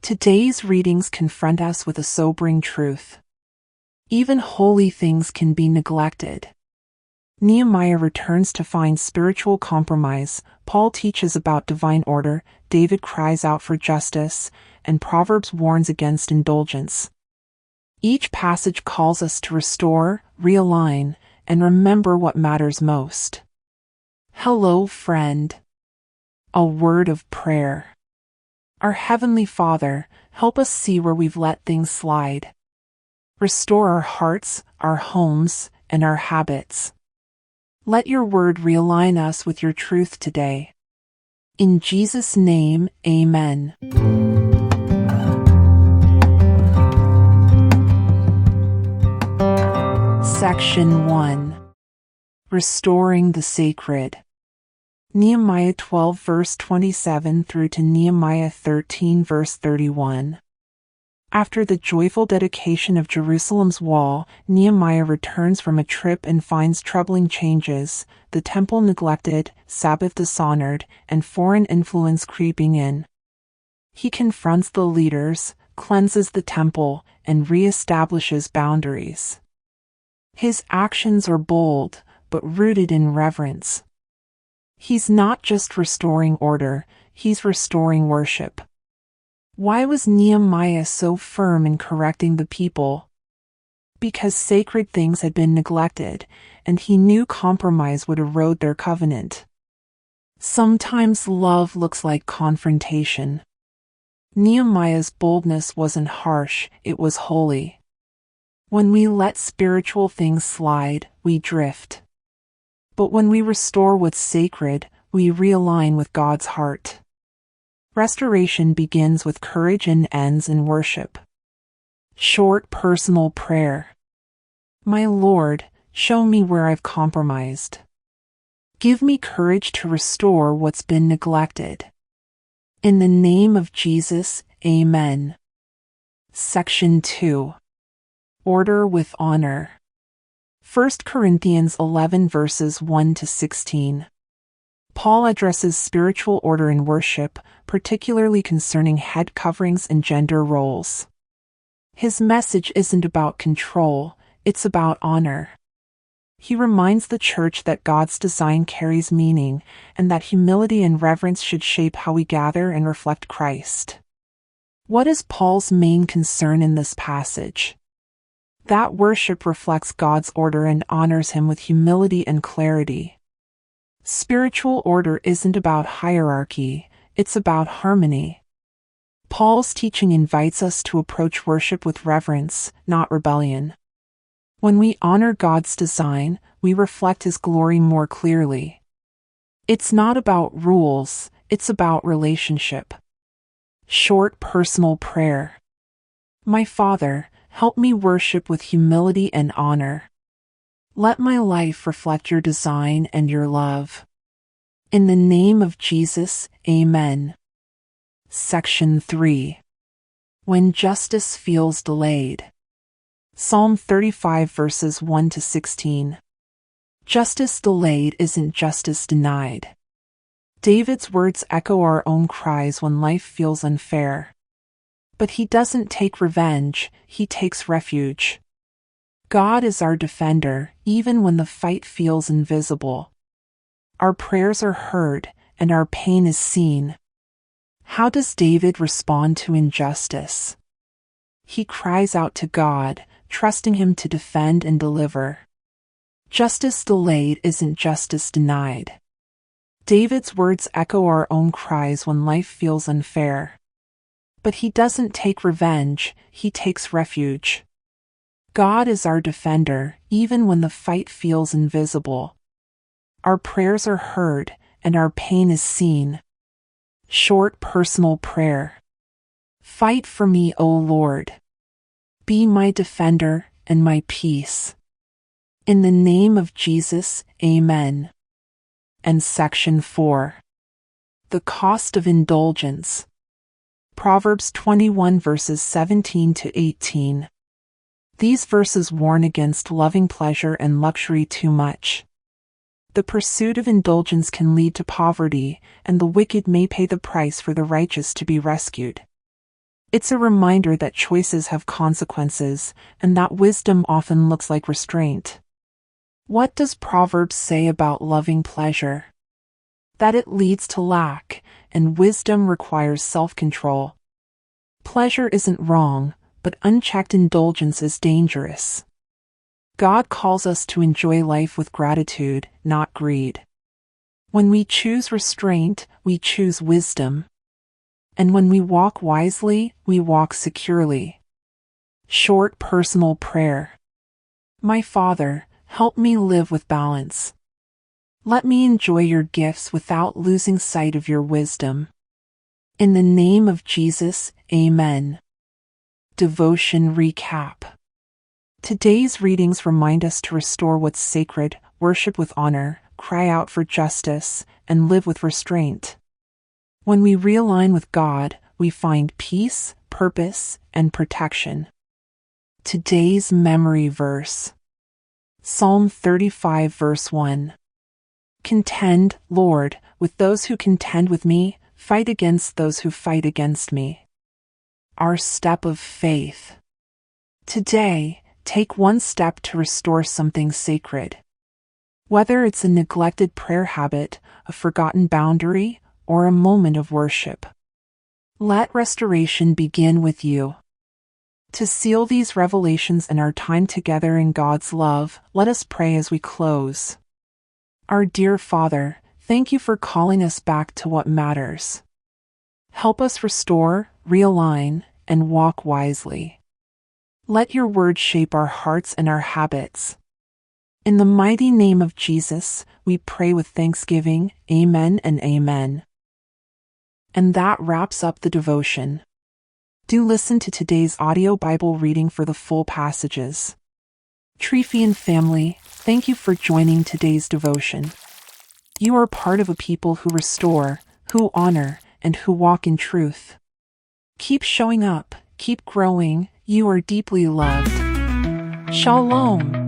Today's readings confront us with a sobering truth. Even holy things can be neglected. Nehemiah returns to find spiritual compromise, Paul teaches about divine order, David cries out for justice, and Proverbs warns against indulgence. Each passage calls us to restore, realign, and remember what matters most. Hello, friend. A word of prayer. Our Heavenly Father, help us see where we've let things slide. Restore our hearts, our homes, and our habits. Let your word realign us with your truth today. In Jesus' name, amen. Section 1. Restoring the Sacred. Nehemiah 12 verse 27 through to Nehemiah 13 verse 31. After the joyful dedication of Jerusalem's wall, Nehemiah returns from a trip and finds troubling changes, the temple neglected, Sabbath dishonored, and foreign influence creeping in. He confronts the leaders, cleanses the temple, and reestablishes boundaries. His actions are bold, but rooted in reverence. He's not just restoring order, he's restoring worship. Why was Nehemiah so firm in correcting the people? Because sacred things had been neglected, and he knew compromise would erode their covenant. Sometimes love looks like confrontation. Nehemiah's boldness wasn't harsh, it was holy. When we let spiritual things slide, we drift. But when we restore what's sacred, we realign with God's heart. Restoration begins with courage and ends in worship. Short personal prayer. My Lord, show me where I've compromised. Give me courage to restore what's been neglected. In the name of Jesus, amen. Section 2. Order with honor. 1 Corinthians 11 verses 1 to 16. Paul addresses spiritual order in worship, particularly concerning head coverings and gender roles. His message isn't about control, it's about honor. He reminds the church that God's design carries meaning, and that humility and reverence should shape how we gather and reflect Christ. What is Paul's main concern in this passage? That worship reflects God's order and honors Him with humility and clarity. Spiritual order isn't about hierarchy, it's about harmony. Paul's teaching invites us to approach worship with reverence, not rebellion. When we honor God's design, we reflect His glory more clearly. It's not about rules, it's about relationship. Short personal prayer. My Father, help me worship with humility and honor. Let my life reflect your design and your love. In the name of Jesus, amen. Section 3. When justice feels delayed. Psalm 35 verses 1 to 16. Justice delayed isn't justice denied. David's words echo our own cries when life feels unfair. But he doesn't take revenge, he takes refuge. God is our defender, even when the fight feels invisible. Our prayers are heard, and our pain is seen. How does David respond to injustice? He cries out to God, trusting Him to defend and deliver. Justice delayed isn't justice denied. David's words echo our own cries when life feels unfair. But he doesn't take revenge, he takes refuge. God is our defender, even when the fight feels invisible. Our prayers are heard, and our pain is seen. Short personal prayer. Fight for me, O Lord. Be my defender and my peace. In the name of Jesus, amen. And Section 4. The cost of indulgence. Proverbs 21 verses 17 to 18. These verses warn against loving pleasure and luxury too much. The pursuit of indulgence can lead to poverty, and the wicked may pay the price for the righteous to be rescued. It's a reminder that choices have consequences, and that wisdom often looks like restraint. What does Proverbs say about loving pleasure? That it leads to lack, and wisdom requires self-control. Pleasure isn't wrong, but unchecked indulgence is dangerous. God calls us to enjoy life with gratitude, not greed. When we choose restraint, we choose wisdom. And when we walk wisely, we walk securely. Short personal prayer. My Father, help me live with balance. Let me enjoy your gifts without losing sight of your wisdom. In the name of Jesus, Amen. Devotion Recap. Today's readings remind us to restore what's sacred, worship with honor, cry out for justice, and live with restraint. When we realign with God, we find peace, purpose, and protection. Today's memory verse. Psalm 35 verse 1. Contend, Lord, with those who contend with me, fight against those who fight against me. Our step of faith. Today, take one step to restore something sacred. Whether it's a neglected prayer habit, a forgotten boundary, or a moment of worship. Let restoration begin with you. To seal these revelations in our time together in God's love, let us pray as we close. Our dear Father, thank you for calling us back to what matters. Help us restore, realign, and walk wisely. Let your word shape our hearts and our habits. In the mighty name of Jesus, we pray with thanksgiving. Amen and amen. And that wraps up the devotion. Do listen to today's audio Bible reading for the full passages. Treaf family, thank you for joining today's devotion. You are part of a people who restore, who honor, and who walk in truth. Keep showing up, keep growing, you are deeply loved. Shalom.